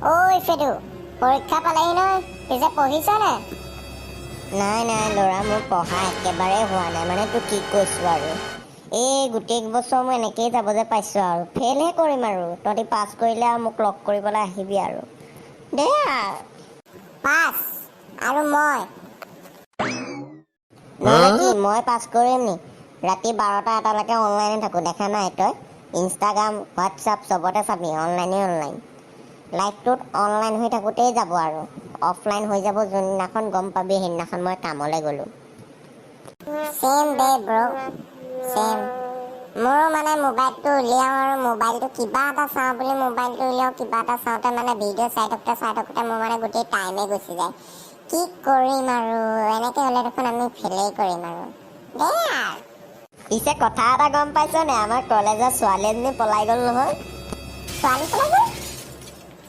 ঐ ফেদু, পৰীক্ষা পালেহি নহয়, পিছে পঢ়িছ নে? নাই ল'ৰা, মোৰ পঢ়া একেবাৰে হোৱা নাই। মানে তোক কি কৈছোঁ আৰু এই গোটেই বছৰ মই এনেকেই যাব যে পাইছোঁ আৰু ফেইলহে কৰিম আৰু তহঁতি পাছ কৰিলে আৰু মোক লগ কৰিবলৈ আহিবি আৰু দেই পাছ আৰু মই নহ'লে কি মই পাছ কৰিম নি? ৰাতি 12টা 1টালৈকে অনলাইনে থাকোঁ, দেখা নাই তই? ইনষ্টাগ্ৰাম হোৱাটছআপ চবতে চাবি অনলাইন লাইফটোত অনলাইন হৈ থাকোঁতেই যাব আৰু অফলাইন হৈ যাব যোনদিনাখন গম পাবি সেইদিনাখন মই কামলৈ গ'লোঁ। চেম দে ব্ৰ' চেম। মোৰো মানে মোবাইলটো উলিয়াওঁ আৰু মোবাইলটো কিবা এটা চাওঁ বুলি মোবাইলটো উলিয়াওঁ, কিবা এটা চাওঁতে মানে ভিডিঅ' চাই থাকোঁতে মোৰ মানে গোটেই টাইমে গুচি যায়। কি কৰিম আৰু এনেকৈ হ'লে দেখোন আমি ফেইলেই কৰিম আৰু দেই আৰু। পিছে কথা এটা গম পাইছ নে? আমাৰ কলেজৰ ছোৱালী এজনী পলাই গ'ল নহয়। ছোৱালী পলাই গ'ল?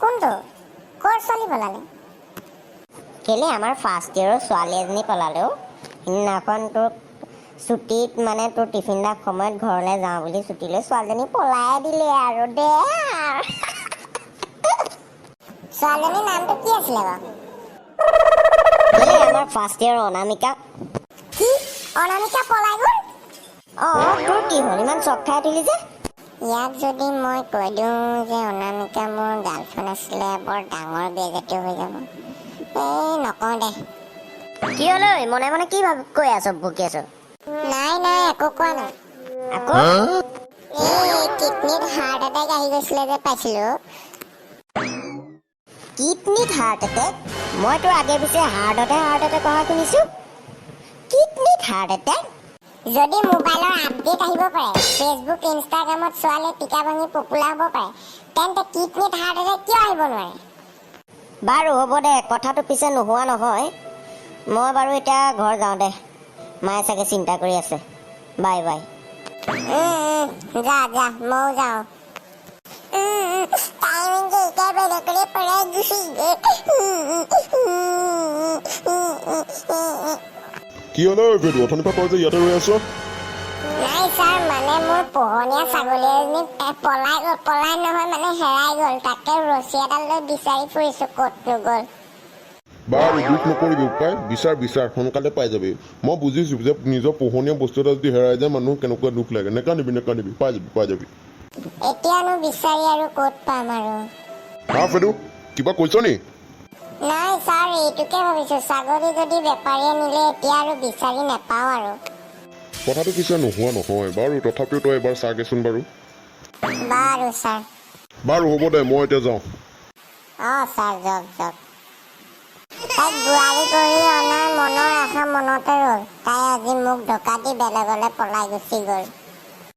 কোনটো? ক'ৰ ছোৱালী পলালে? কেলে আমাৰ ফাৰ্ষ্ট ইয়েৰৰ ছোৱালী এজনী পলালে অ'। সিদিনাখন তোৰ ছুটীত মানে তোৰ টিফিন দাৰ সময়ত ঘৰলৈ যাওঁ বুলি ছুটী লৈ ছোৱালীজনী পলাই দিলে আৰু দে ছোৱালীজনীৰ নামটো কি আছিলে বাৰু? কেলে আমাৰ ফাৰ্ষ্ট ইয়েৰৰ অনামিকা। কি? অনামিকা পলাই গ'ল? অঁ তোৰ কি হ'ল, ইমান চক খাই উঠিলি যে? ইয়াক যদি মই কৈ দিওঁ যে অনামিকা মোৰ গাৰ্লফ্ৰেণ্ড আছিলে, বৰ ডাঙৰ বেজেটো হৈ যাব। নকওঁ দে। কি হ'ল ঐ, মনে মনে কি কৈ আছ বকি আছ? নাই একো কোৱা নাই। আকৌ এই কিডনীত হাৰ্ট এটেক আহি গৈছিলে যে পাইছিলো। কিডনীত হাৰ্ট এটেক? মই তোৰ আগে পিছে হাৰ্ট এটেক অহা শুনিছোঁ। কিডনীত হাৰ্ট এটেক? যদি মোবাইলৰ আপডেট আহিব পাৰে, ফেচবুক ইনষ্টাগ্ৰামত ছোৱালী টিকা ভাঙি পপুলাৰ হ'ব পাৰে, তেন্তে কিডনীত হাৰ্ট এটেক কিয় আহিব নোৱাৰে? বাৰু হ'ব দে, কথাটো পিছে নোহোৱা নহয়। মই বাৰু এতিয়া ঘৰ যাওঁ দে, মায়ে চাগে চিন্তা কৰি আছে। Bye bye. যা ময়ো যাওঁ। কি হ'ল ঐ ফেদু, অথনিৰ পৰা কয় যে ইয়াতে ৰৈ আছ? নাই ছাৰ, মানে মোৰ পোহনীয়া ছাগলী এজনী পলাই নহয় মানে হেৰাই গ'ল। তাকে ৰছী এডাল লৈ বিচাৰি ফুৰিছো, ক'তনো গ'ল। বাৰু দুখ নকৰিবি উপায় বিচাৰ সোনকালে পাই যাবি। মই বুজিছোঁ যে নিজৰ পোহনীয়া বস্তু এটা যদি হেৰাই যায় মানুহ কেনেকুৱা দুখ লাগে। নেকান্দিবি পাই যাবি। এতিয়ানো বিচাৰি আৰু ক'ত পাম আৰু? হা ফেদু, কিবা কৈছ নি? নাই ছাৰ, এইটোকে ভাবিছো, ছাগলী যদি বেপাৰীয়ে নিলে এতিয়া আৰু বিচাৰি নেপাওঁ আৰু। কথাটো পিছে নোহোৱা নহয় বাৰু, তথাপিও তই এবাৰ চাগেচোন বাৰু। বাৰু ছাৰ। বাৰু হ'ব দে, মই এতিয়া যাওঁ। ছাৰ যাওক। তাইক বোৱাৰী কৰি অনাৰ মনৰ আশা মনতে ৰ'ল। তাই আজি মোক ঢকা দি বেলেগলৈ পলাই গুচি গ'ল।